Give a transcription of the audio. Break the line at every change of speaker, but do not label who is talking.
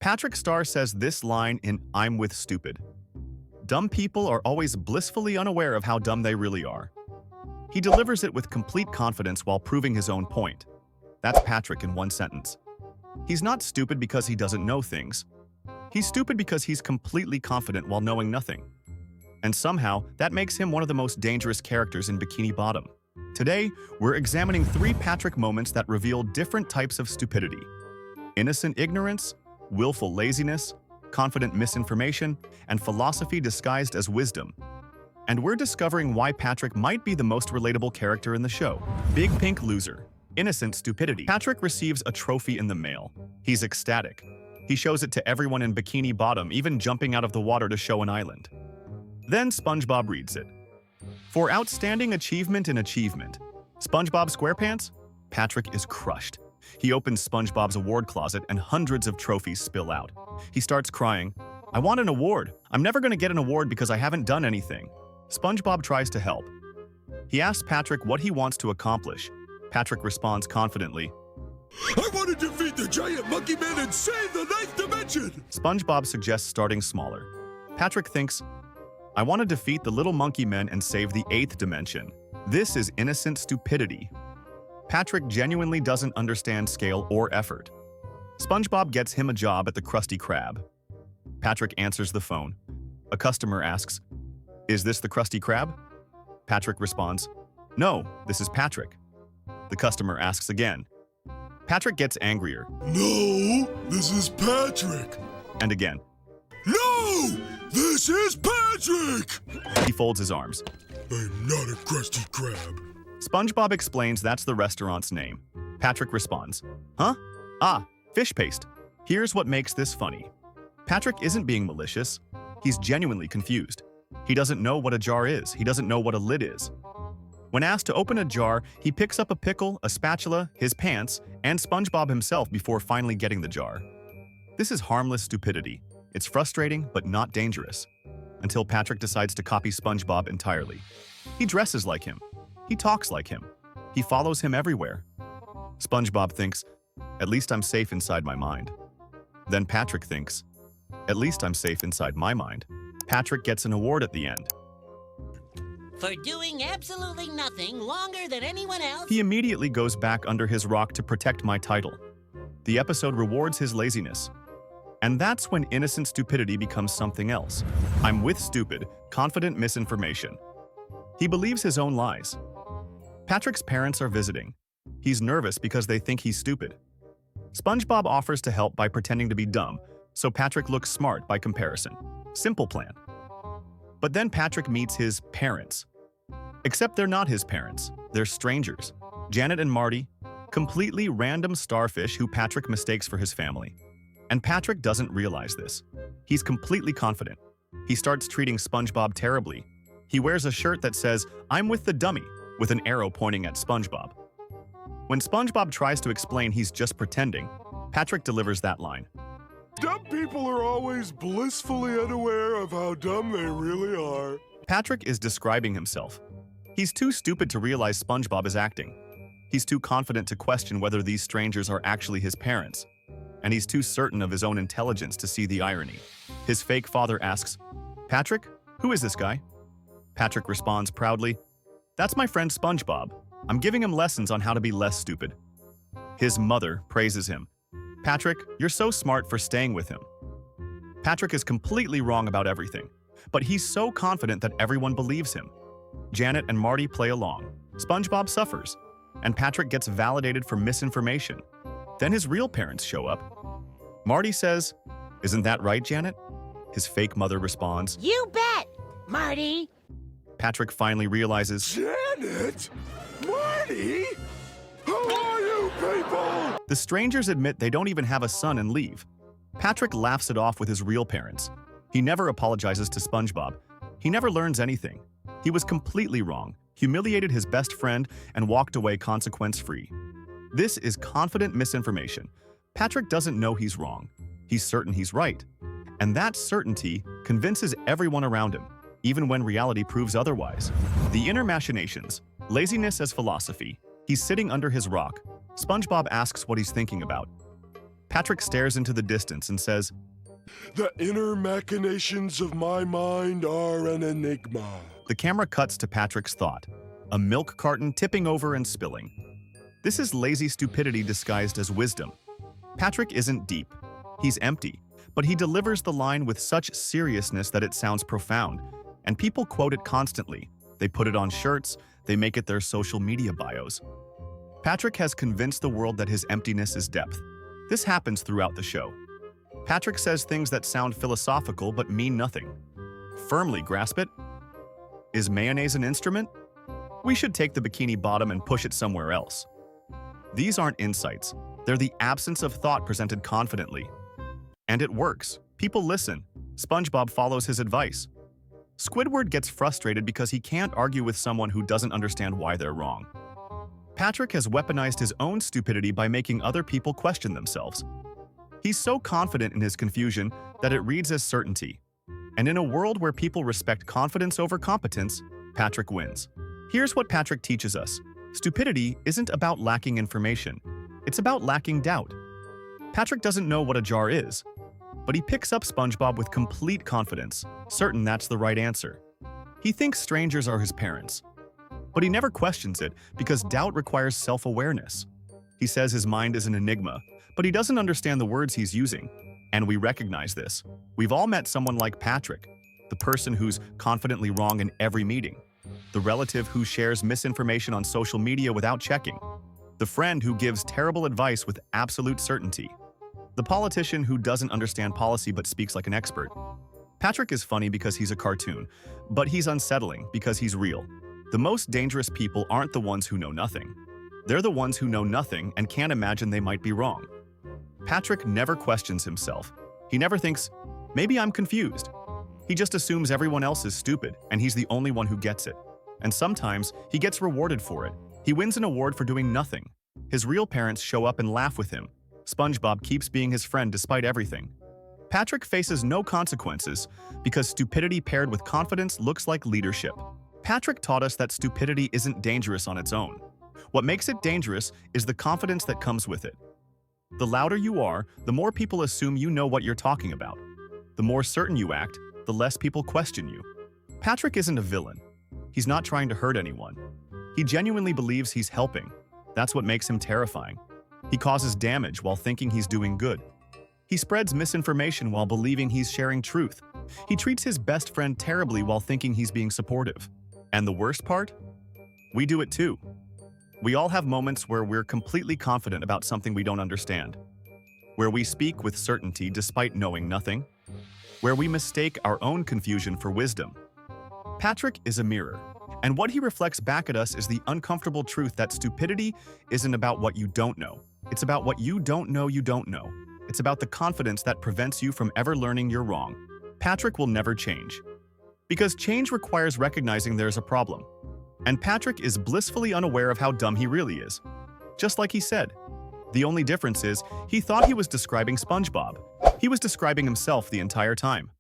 Patrick Star says this line in I'm with Stupid. Dumb people are always blissfully unaware of how dumb they really are. He delivers it with complete confidence while proving his own point. That's Patrick in one sentence. He's not stupid because he doesn't know things. He's stupid because he's completely confident while knowing nothing. And somehow, that makes him one of the most dangerous characters in Bikini Bottom. Today, we're examining 3 Patrick moments that reveal different types of stupidity: innocent ignorance, willful laziness, confident misinformation, and philosophy disguised as wisdom. And we're discovering why Patrick might be the most relatable character in the show. Big Pink Loser. Innocent stupidity. Patrick receives a trophy in the mail. He's ecstatic. He shows it to everyone in Bikini Bottom, even jumping out of the water to show an island. Then SpongeBob reads it. For outstanding achievement in achievement. SpongeBob SquarePants? Patrick is crushed. He opens SpongeBob's award closet and hundreds of trophies spill out. He starts crying. I want an award. I'm never going to get an award because I haven't done anything. SpongeBob tries to help. He asks Patrick what he wants to accomplish. Patrick responds confidently,
I want to defeat the giant monkey man and save the 9th dimension!
SpongeBob suggests starting smaller. Patrick thinks, I want to defeat the little monkey men and save the 8th dimension. This is innocent stupidity. Patrick genuinely doesn't understand scale or effort. SpongeBob gets him a job at the Krusty Krab. Patrick answers the phone. A customer asks, Is this the Krusty Krab? Patrick responds, No, this is Patrick. The customer asks again. Patrick gets angrier.
No, this is Patrick.
And again.
No, this is Patrick!
He folds his arms.
I'm not a Krusty Krab.
SpongeBob explains that's the restaurant's name. Patrick responds, Huh? Ah, fish paste. Here's what makes this funny. Patrick isn't being malicious. He's genuinely confused. He doesn't know what a jar is. He doesn't know what a lid is. When asked to open a jar, he picks up a pickle, a spatula, his pants, and SpongeBob himself before finally getting the jar. This is harmless stupidity. It's frustrating, but not dangerous. Until Patrick decides to copy SpongeBob entirely. He dresses like him. He talks like him. He follows him everywhere. SpongeBob thinks, At least I'm safe inside my mind. Then Patrick thinks, At least I'm safe inside my mind. Patrick gets an award at the end.
For doing absolutely nothing longer than anyone else.
He immediately goes back under his rock to protect my title. The episode rewards his laziness. And that's when innocent stupidity becomes something else. I'm with stupid, confident misinformation. He believes his own lies. Patrick's parents are visiting. He's nervous because they think he's stupid. SpongeBob offers to help by pretending to be dumb, so Patrick looks smart by comparison. Simple plan. But then Patrick meets his parents. Except they're not his parents. They're strangers. Janet and Marty, completely random starfish who Patrick mistakes for his family. And Patrick doesn't realize this. He's completely confident. He starts treating SpongeBob terribly. He wears a shirt that says, I'm with the dummy, with an arrow pointing at SpongeBob. When SpongeBob tries to explain he's just pretending, Patrick delivers that line.
Dumb people are always blissfully unaware of how dumb they really are.
Patrick is describing himself. He's too stupid to realize SpongeBob is acting. He's too confident to question whether these strangers are actually his parents. And he's too certain of his own intelligence to see the irony. His fake father asks, Patrick, who is this guy? Patrick responds proudly, That's my friend SpongeBob. I'm giving him lessons on how to be less stupid. His mother praises him. Patrick, you're so smart for staying with him. Patrick is completely wrong about everything, but he's so confident that everyone believes him. Janet and Marty play along. SpongeBob suffers, and Patrick gets validated for misinformation. Then his real parents show up. Marty says, Isn't that right, Janet? His fake mother responds,
You bet, Marty.
Patrick finally realizes,
Janet? Marty? How are you people?
The strangers admit they don't even have a son and leave. Patrick laughs it off with his real parents. He never apologizes to SpongeBob. He never learns anything. He was completely wrong, humiliated his best friend, and walked away consequence-free. This is confident misinformation. Patrick doesn't know he's wrong. He's certain he's right. And that certainty convinces everyone around him, even when reality proves otherwise. The inner machinations, laziness as philosophy. He's sitting under his rock. SpongeBob asks what he's thinking about. Patrick stares into the distance and says,
The inner machinations of my mind are an enigma.
The camera cuts to Patrick's thought, a milk carton tipping over and spilling. This is lazy stupidity disguised as wisdom. Patrick isn't deep. He's empty, but he delivers the line with such seriousness that it sounds profound, and people quote it constantly. They put it on shirts, they make it their social media bios. Patrick has convinced the world that his emptiness is depth. This happens throughout the show. Patrick says things that sound philosophical but mean nothing. Firmly grasp it? Is mayonnaise an instrument? We should take the bikini bottom and push it somewhere else. These aren't insights. They're the absence of thought presented confidently. And it works. People listen. SpongeBob follows his advice. Squidward gets frustrated because he can't argue with someone who doesn't understand why they're wrong. Patrick has weaponized his own stupidity by making other people question themselves. He's so confident in his confusion that it reads as certainty. And in a world where people respect confidence over competence, Patrick wins. Here's what Patrick teaches us. Stupidity isn't about lacking information. It's about lacking doubt. Patrick doesn't know what a jar is, but he picks up SpongeBob with complete confidence, certain that's the right answer. He thinks strangers are his parents, but he never questions it because doubt requires self-awareness. He says his mind is an enigma, but he doesn't understand the words he's using, and we recognize this. We've all met someone like Patrick, the person who's confidently wrong in every meeting, the relative who shares misinformation on social media without checking, the friend who gives terrible advice with absolute certainty, the politician who doesn't understand policy but speaks like an expert. Patrick is funny because he's a cartoon, but he's unsettling because he's real. The most dangerous people aren't the ones who know nothing. They're the ones who know nothing and can't imagine they might be wrong. Patrick never questions himself. He never thinks, maybe I'm confused. He just assumes everyone else is stupid and he's the only one who gets it. And sometimes he gets rewarded for it. He wins an award for doing nothing. His real parents show up and laugh with him. SpongeBob keeps being his friend despite everything. Patrick faces no consequences because stupidity paired with confidence looks like leadership. Patrick taught us that stupidity isn't dangerous on its own. What makes it dangerous is the confidence that comes with it. The louder you are, the more people assume you know what you're talking about. The more certain you act, the less people question you. Patrick isn't a villain. He's not trying to hurt anyone. He genuinely believes he's helping. That's what makes him terrifying. He causes damage while thinking he's doing good. He spreads misinformation while believing he's sharing truth. He treats his best friend terribly while thinking he's being supportive. And the worst part? We do it too. We all have moments where we're completely confident about something we don't understand, where we speak with certainty despite knowing nothing, where we mistake our own confusion for wisdom. Patrick is a mirror, and what he reflects back at us is the uncomfortable truth that stupidity isn't about what you don't know. It's about what you don't know you don't know. It's about the confidence that prevents you from ever learning you're wrong. Patrick will never change, because change requires recognizing there's a problem. And Patrick is blissfully unaware of how dumb he really is. Just like he said. The only difference is, he thought he was describing SpongeBob. He was describing himself the entire time.